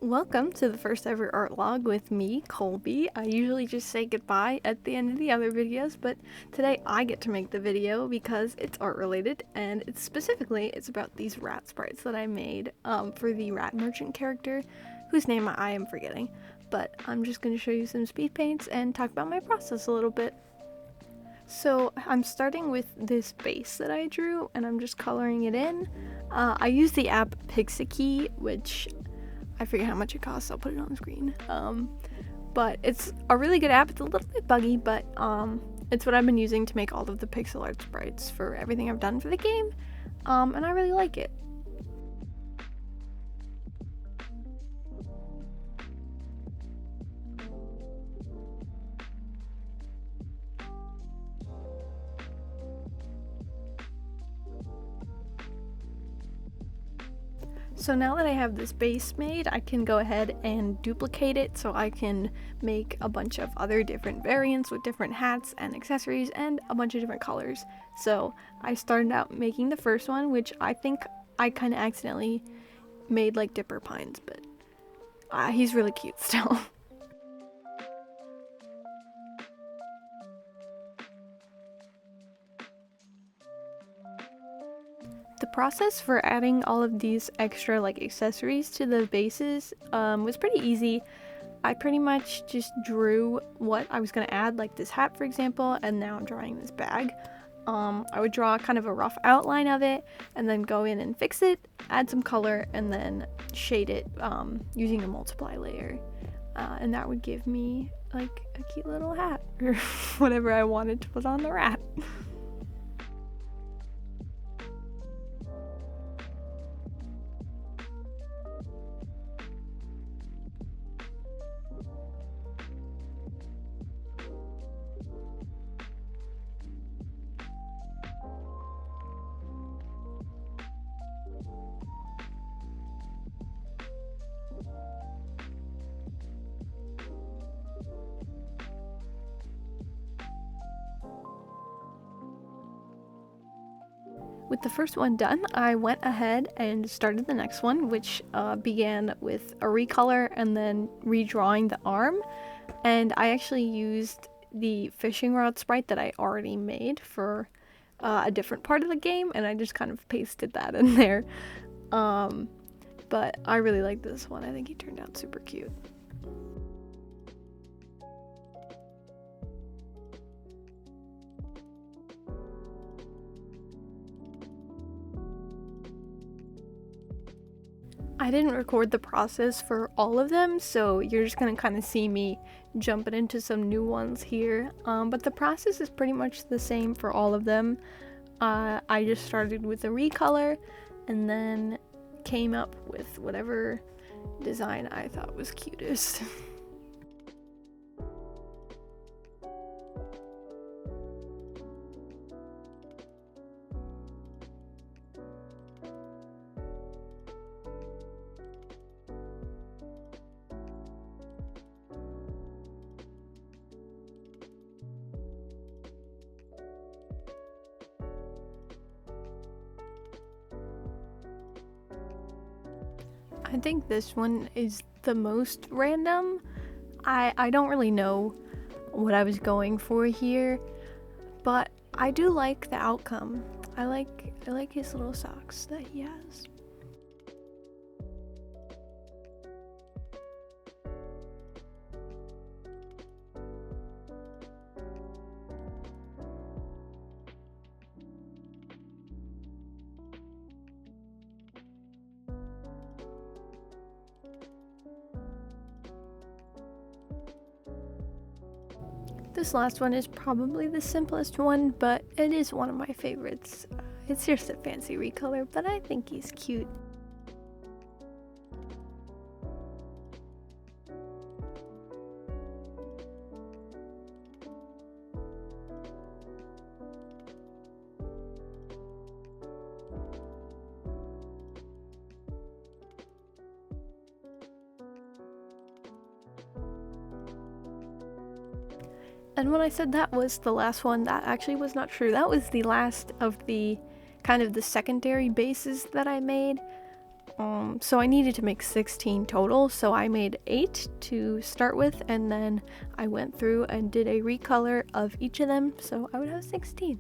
Welcome to the first ever Artlog with me, Colby. I usually just say goodbye at the end of the other videos, but today I get to make the video because it's art related, and it's about these rat sprites that I made for the rat merchant character, whose name I am forgetting. But I'm just going to show you some speed paints and talk about my process a little bit. So I'm starting with this base that I drew, and I'm just coloring it in. I use the app Pixikey, which I forget how much it costs. I'll put it on the screen. But it's a really good app. It's a little bit buggy, but it's what I've been using to make all of the pixel art sprites for everything I've done for the game, and I really like it. So now that I have this base made, I can go ahead and duplicate it so I can make a bunch of other different variants with different hats and accessories and a bunch of different colors. So I started out making the first one, which I think I kind of accidentally made like Dipper Pines, but he's really cute still. The process for adding all of these extra accessories to the bases was pretty easy. I pretty much just drew what I was going to add, like this hat for example, and now I'm drawing this bag. I would draw kind of a rough outline of it and then go in and fix it, add some color, and then shade it using a multiply layer. And that would give me like a cute little hat or whatever I wanted to put on the rat. With the first one done, I went ahead and started the next one, which began with a recolor and then redrawing the arm. And I actually used the fishing rod sprite that I already made for a different part of the game, and I just kind of pasted that in there. But I really like this one. I think he turned out super cute. I didn't record the process for all of them, so you're just gonna kind of see me jumping into some new ones here. But the process is pretty much the same for all of them. I just started with a recolor and then came up with whatever design I thought was cutest. I think this one is the most random. I don't really know what I was going for here, but I do like the outcome. I like his little socks that he has. This last one is probably the simplest one, but it is one of my favorites. It's just a fancy recolor, but I think he's cute. And when I said that was the last one, that actually was not true. That was the last of the kind of the secondary bases that I made. So I needed to make 16 total, so I made 8 to start with, and then I went through and did a recolor of each of them, so I would have 16.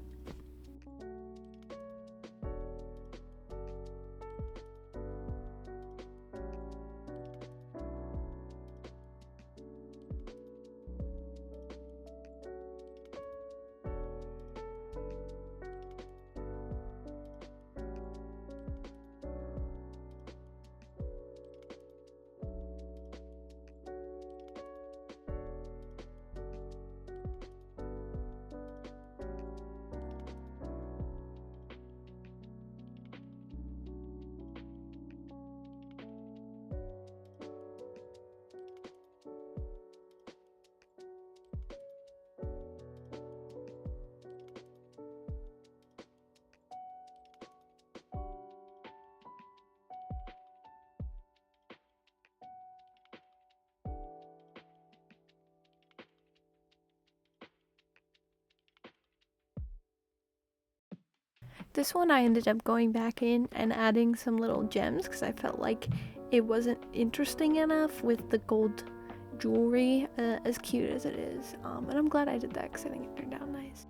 This one I ended up going back in and adding some little gems because I felt like it wasn't interesting enough with the gold jewelry, as cute as it is. And I'm glad I did that because I think it turned out nice.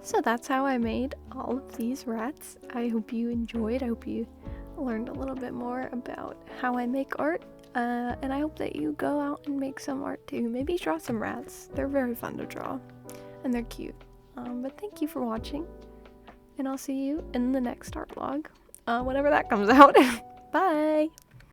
So that's how I made all of these rats. I hope you enjoyed. I hope you learned a little bit more about how I make art. And I hope that you go out and make some art too. Maybe draw some rats. They're very fun to draw. And they're cute. But thank you for watching. And I'll see you in the next art vlog. Whenever that comes out. Bye!